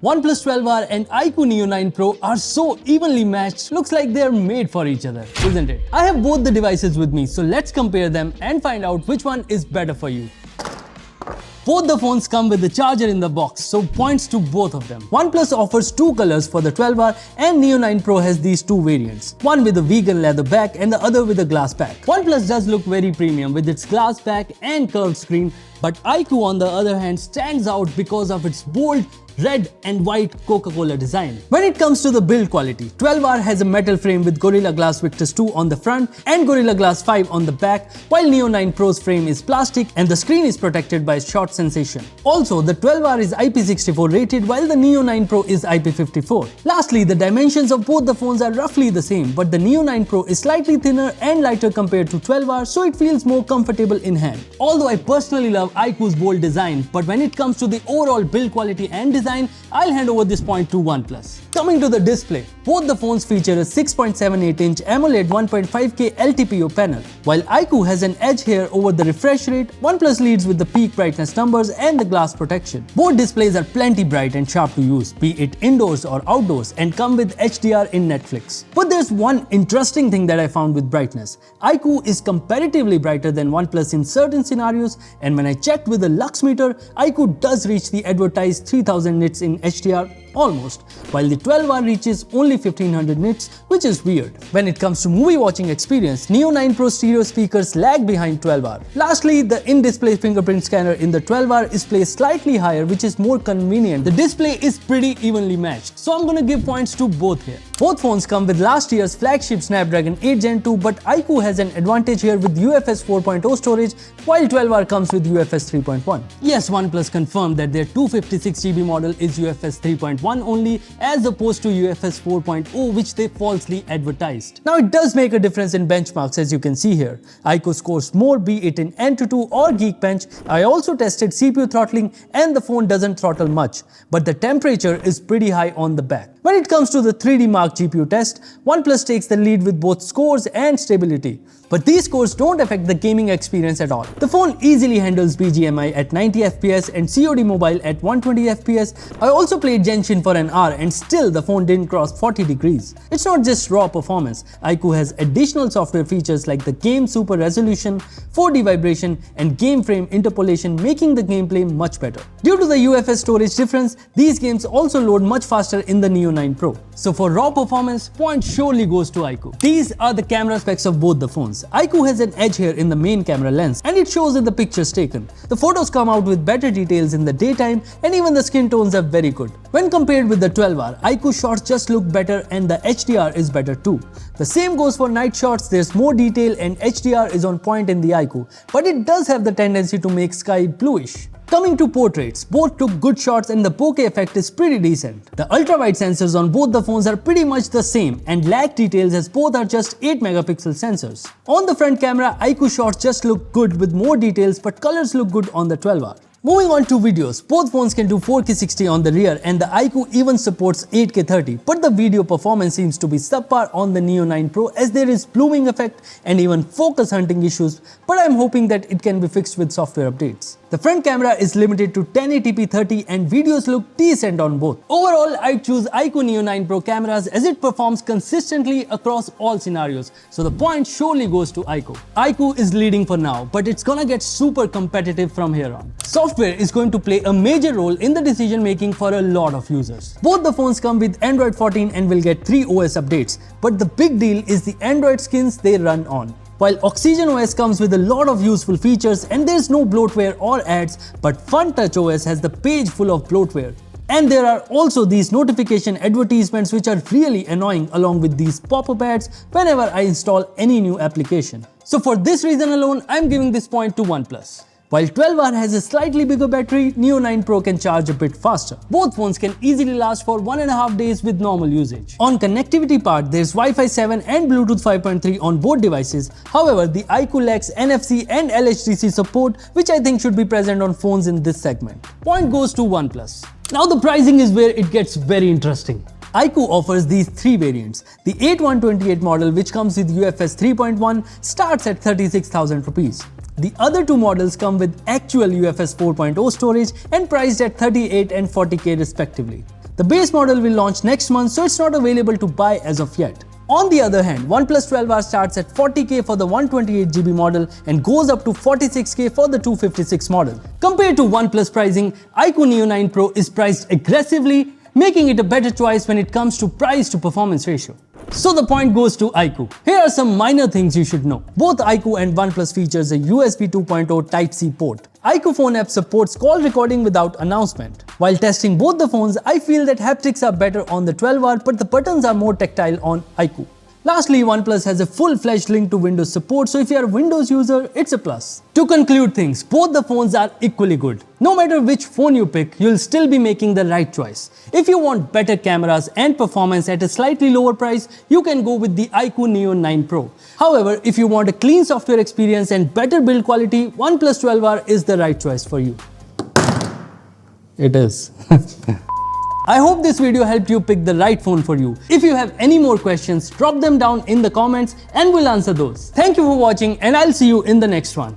OnePlus 12R and iQOO Neo 9 Pro are so evenly matched, looks like they are made for each other, isn't it? I have both the devices with me, so let's compare them and find out which one is better for you. Both the phones come with the charger in the box, so points to both of them. OnePlus offers two colors for the 12R and Neo 9 Pro has these two variants, one with a vegan leather back and the other with a glass back. OnePlus does look very premium with its glass back and curved screen, but iQOO on the other hand stands out because of its bold red and white Coca-Cola design. When it comes to the build quality, 12R has a metal frame with Gorilla Glass Victus 2 on the front and Gorilla Glass 5 on the back, while Neo 9 Pro's frame is plastic and the screen is protected by short sensation. Also, the 12R is IP64 rated while the Neo 9 Pro is IP54. Lastly, the dimensions of both the phones are roughly the same, but the Neo 9 Pro is slightly thinner and lighter compared to 12R, so it feels more comfortable in hand. Although I personally love iQOO's bold design, but when it comes to the overall build quality and design, I'll hand over this point to OnePlus. Coming to the display, both the phones feature a 6.78-inch AMOLED 1.5K LTPO panel. While iQOO has an edge here over the refresh rate, OnePlus leads with the peak brightness numbers and the glass protection. Both displays are plenty bright and sharp to use, be it indoors or outdoors, and come with HDR in Netflix. But there's one interesting thing that I found with brightness. iQOO is comparatively brighter than OnePlus in certain scenarios, and when I checked with the Lux meter, iQOO does reach the advertised 3000 nits in HDR almost, while the 12R reaches only 1500 nits, which is weird. When it comes to movie watching experience, Neo 9 Pro stereo speakers lag behind 12R. Lastly, the in-display fingerprint scanner in the 12R is placed slightly higher, which is more convenient. The display is pretty evenly matched, so I'm gonna give points to both here. Both phones come with last year's flagship Snapdragon 8 Gen 2, but iQOO has an advantage here with UFS 4.0 storage, while 12R comes with UFS 3.1. Yes, OnePlus confirmed that their 256GB model is UFS 3.1 only, as opposed to UFS 4.0, which they falsely advertised. Now it does make a difference in benchmarks, as you can see here. iQOO scores more, be it in Antutu or Geekbench. I also tested CPU throttling and the phone doesn't throttle much, but the temperature is pretty high on the back. When it comes to the 3D Mark GPU test, OnePlus takes the lead with both scores and stability. But these scores don't affect the gaming experience at all. The phone easily handles BGMI at 90 FPS and COD Mobile at 120 FPS. I also played Genshin for an hour and still the phone didn't cross 40 degrees. It's not just raw performance. iQOO has additional software features like the game super resolution, 4D vibration and game frame interpolation, making the gameplay much better. Due to the UFS storage difference, these games also load much faster in the Neo 9 Pro. So for raw performance, point surely goes to iQOO. These are the camera specs of both the phones. iQOO has an edge here in the main camera lens, and it shows in the pictures taken. The photos come out with better details in the daytime, and even the skin tones are very good. When compared with the 12R, iQOO shots just look better and the HDR is better too. The same goes for night shots, there's more detail and HDR is on point in the iQOO, but it does have the tendency to make sky bluish. Coming to portraits, both took good shots and the bokeh effect is pretty decent. The ultra-wide sensors on both the phones are pretty much the same and lack details as both are just 8 megapixel sensors. On the front camera, iQOO shots just look good with more details, but colors look good on the 12R. Moving on to videos, both phones can do 4K 60 on the rear and the iQOO even supports 8K 30, but the video performance seems to be subpar on the Neo 9 Pro as there is blooming effect and even focus hunting issues, but I'm hoping that it can be fixed with software updates. The front camera is limited to 1080p 30 and videos look decent on both. Overall, I'd choose iQOO Neo 9 Pro cameras as it performs consistently across all scenarios, so the point surely goes to iQOO. iQOO is leading for now, but it's gonna get super competitive from here on. Software is going to play a major role in the decision making for a lot of users. Both the phones come with Android 14 and will get 3 OS updates, but the big deal is the Android skins they run on. While Oxygen OS comes with a lot of useful features and there's no bloatware or ads, but FunTouch OS has the page full of bloatware. And there are also these notification advertisements which are really annoying, along with these pop-up ads whenever I install any new application. So for this reason alone, I'm giving this point to OnePlus. While 12R has a slightly bigger battery, Neo 9 Pro can charge a bit faster. Both phones can easily last for 1.5 days with normal usage. On connectivity part, there's Wi-Fi 7 and Bluetooth 5.3 on both devices. However, the iQOO lacks NFC and LHDC support, which I think should be present on phones in this segment. Point goes to OnePlus. Now the pricing is where it gets very interesting. iQOO offers these three variants. The 8128 model, which comes with UFS 3.1, starts at 36,000 rupees. The other two models come with actual UFS 4.0 storage and priced at 38 and 40k respectively. The base model will launch next month, so it's not available to buy as of yet. On the other hand, OnePlus 12R starts at 40K for the 128GB model and goes up to 46K for the 256 model. Compared to OnePlus pricing, iQOO Neo 9 Pro is priced aggressively, making it a better choice when it comes to price to performance ratio. So the point goes to iQOO. Here are some minor things you should know. Both iQOO and OnePlus features a USB 2.0 Type-C port. iQOO phone app supports call recording without announcement. While testing both the phones, I feel that haptics are better on the 12R, but the buttons are more tactile on iQOO. Lastly, OnePlus has a full-fledged link to Windows support, so if you are a Windows user, it's a plus. To conclude things, both the phones are equally good. No matter which phone you pick, you'll still be making the right choice. If you want better cameras and performance at a slightly lower price, you can go with the iQOO Neo 9 Pro. However, if you want a clean software experience and better build quality, OnePlus 12R is the right choice for you. It is. I hope this video helped you pick the right phone for you. If you have any more questions, drop them down in the comments and we'll answer those. Thank you for watching and I'll see you in the next one.